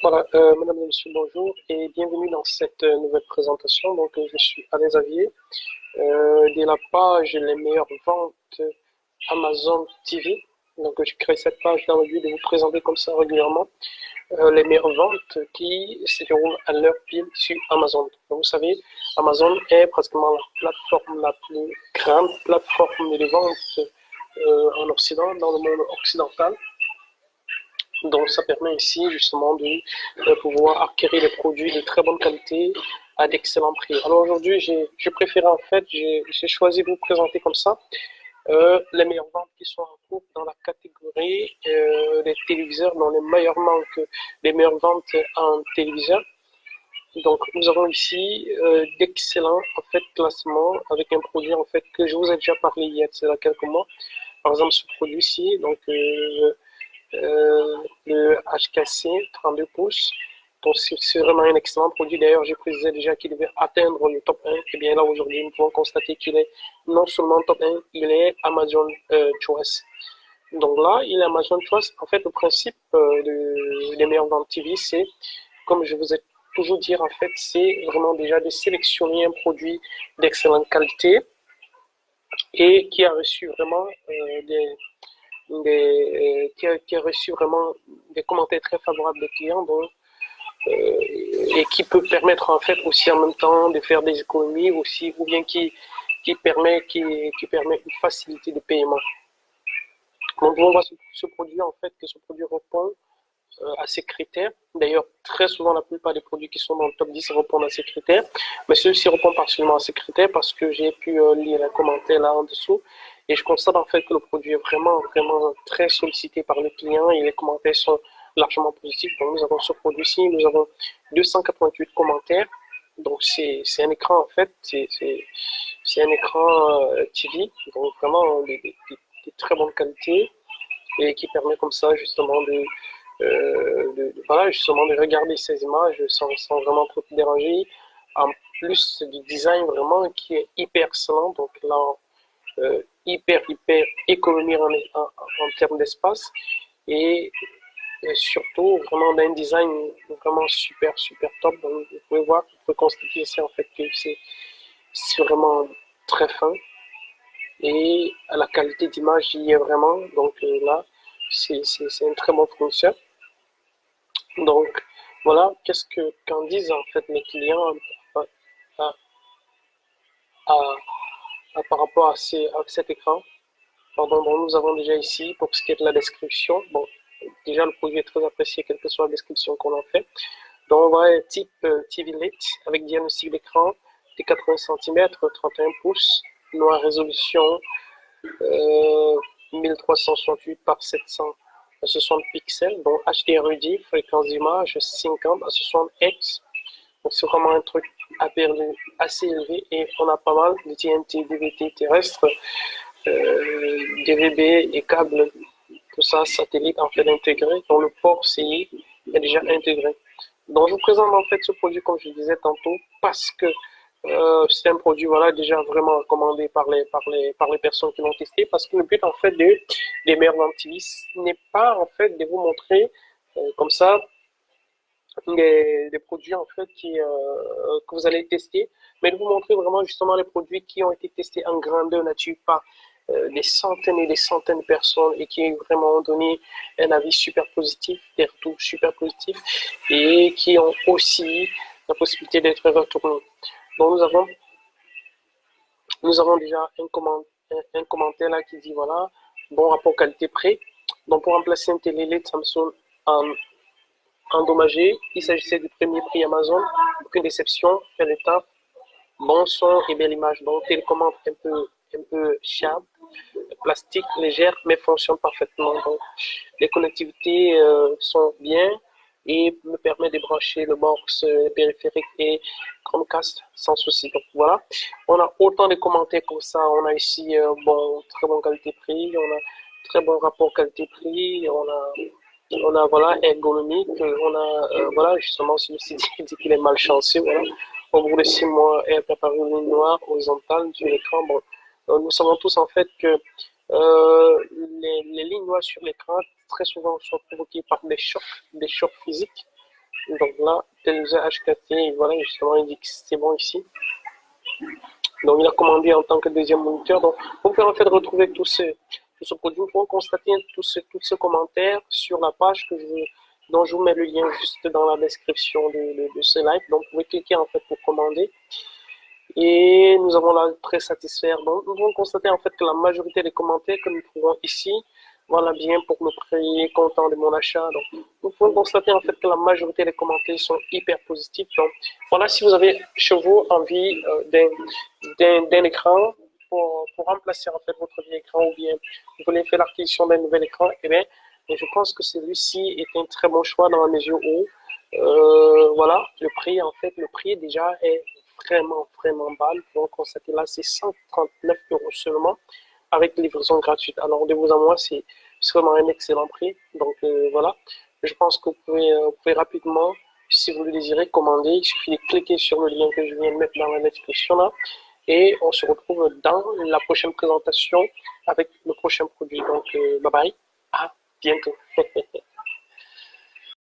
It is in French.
Voilà, mesdames et messieurs, bonjour et bienvenue dans cette nouvelle présentation. Donc, je suis Alain Xavier de la page Les meilleures ventes Amazon TV. Donc, je crée cette page dans le but de vous présenter comme ça régulièrement les meilleures ventes qui se déroulent à l'heure pile sur Amazon. Donc, vous savez, Amazon est pratiquement la plateforme la plus grande plateforme de vente en Occident, dans le monde occidental. Donc, ça permet ici justement de pouvoir acquérir des produits de très bonne qualité à d'excellents prix. Alors aujourd'hui, j'ai préféré en fait, j'ai choisi de vous présenter comme ça les meilleures ventes qui sont en cours dans la catégorie des téléviseurs, dans les meilleures ventes en téléviseur. Donc, nous avons ici d'excellents en fait classements avec un produit en fait que je vous ai déjà parlé il y a quelques mois. Par exemple, ce produit-ci, donc le HKC 32 pouces. Donc, c'est vraiment un excellent produit. D'ailleurs, j'ai précisé déjà qu'il devait atteindre le top 1. Et bien là, aujourd'hui, nous pouvons constater qu'il est non seulement top 1, il est Amazon Choice. Donc là, il est Amazon Choice. En fait, le principe des meilleurs ventes TV, c'est, comme je vous ai toujours dit, en fait, c'est vraiment déjà de sélectionner un produit d'excellente qualité et qui a reçu vraiment qui a reçu vraiment des commentaires très favorables des clients et qui peut permettre en fait aussi en même temps de faire des économies aussi ou bien qui permet une facilité de paiement. Donc on voit ce produit en fait que ce produit répond à ces critères. D'ailleurs, très souvent, la plupart des produits qui sont dans le top 10 répondent à ces critères. Mais ceux-ci répondent partiellement à ces critères parce que j'ai pu lire un commentaire là en dessous. Et je constate en fait que le produit est vraiment très sollicité par les clients et les commentaires sont largement positifs. Donc, nous avons ce produit-ci, nous avons 288 commentaires. Donc, c'est un écran en fait, c'est un écran TV, donc vraiment de très bonne qualité et qui permet comme ça justement voilà, justement de regarder ces images sans vraiment trop te déranger. En plus du design vraiment qui est hyper excellent, donc là, hyper économie en termes d'espace et surtout vraiment d'un design vraiment super top. Donc, vous pouvez voir, vous pouvez constater ici en fait que c'est vraiment très fin et la qualité d'image y est vraiment. Donc là, c'est un très bon fournisseur. Donc, voilà, qu'en disent en fait mes clients à- à- par rapport à cet écran. Pardon, bon, nous avons déjà ici, pour ce qui est de la description, bon, déjà le produit est très apprécié, quelle que soit la description qu'on en fait. Donc, on voit type TV Lite avec diagnostic d'écran de 80 cm, 31 pouces, noire résolution 1368 par 760 pixels, donc HDR+, fréquence d'image 50 à 60 Hz. Donc c'est vraiment un truc assez élevé et on a pas mal de TNT, DVT terrestre, DVB et câbles, tout ça satellite en fait intégré. Donc le port CI est déjà intégré. Donc je vous présente en fait ce produit comme je disais tantôt parce que c'est un produit voilà déjà vraiment recommandé par les personnes qui l'ont testé parce que le but en fait des meilleurs antivirus n'est pas en fait de vous montrer comme ça des produits en fait que vous allez tester, mais de vous montrer vraiment justement les produits qui ont été testés en grandeur nature par des centaines et des centaines de personnes et qui vraiment donné un avis super positif, des retours super positifs et qui ont aussi la possibilité d'être retournés. Donc nous avons déjà un commentaire là qui dit voilà, bon rapport qualité-prix. Donc pour remplacer un télé LED Samsung en endommagé, il s'agissait du premier prix Amazon, aucune déception, fait le taf, bon son et belle image. Donc télécommande un peu chère, plastique, légère, mais fonctionne parfaitement. Donc les connectivités sont bien et me permet de brancher le box périphérique et Chromecast sans souci. Donc voilà, on a autant de commentaires comme ça. On a ici bon très bonne qualité prix, on a très bon rapport qualité prix, on a voilà ergonomique, on a voilà justement celui-ci dit qu'il est malchanceux. Voilà. Au bout de 6 mois, est apparu une ligne noire horizontale sur l'écran. Bon, nous savons tous en fait que les lignes noires sur l'écran très souvent sont provoquées par des chocs physiques. Donc là, Telza HKT, voilà, justement, il dit que c'est bon ici. Donc il a commandé en tant que deuxième moniteur. Donc vous pouvez en fait retrouver tout ce produit. Vous pouvez constater tous ces commentaires sur la page dont je vous mets le lien juste dans la description de ce live. Donc vous pouvez cliquer en fait pour commander. Et nous avons là très satisfaire. Donc nous pouvons constater en fait que la majorité des commentaires que nous trouvons ici, voilà bien pour me prier content de mon achat. Donc nous pouvons constater en fait que la majorité des commentaires sont hyper positifs. Donc voilà, si vous avez chez vous envie d'un écran pour remplacer en fait votre vieil écran, ou bien vous voulez faire l'acquisition d'un nouvel écran, eh bien je pense que celui-ci est un très bon choix dans la mesure où voilà, le prix déjà est vraiment bas. Vous pouvez constater là, c'est 139 € seulement avec livraison gratuite. Alors, de vous à moi, c'est vraiment un excellent prix. Donc, voilà. Je pense que vous pouvez rapidement, si vous le désirez, commander. Il suffit de cliquer sur le lien que je viens de mettre dans la description là. Et on se retrouve dans la prochaine présentation avec le prochain produit. Donc, bye bye. À bientôt.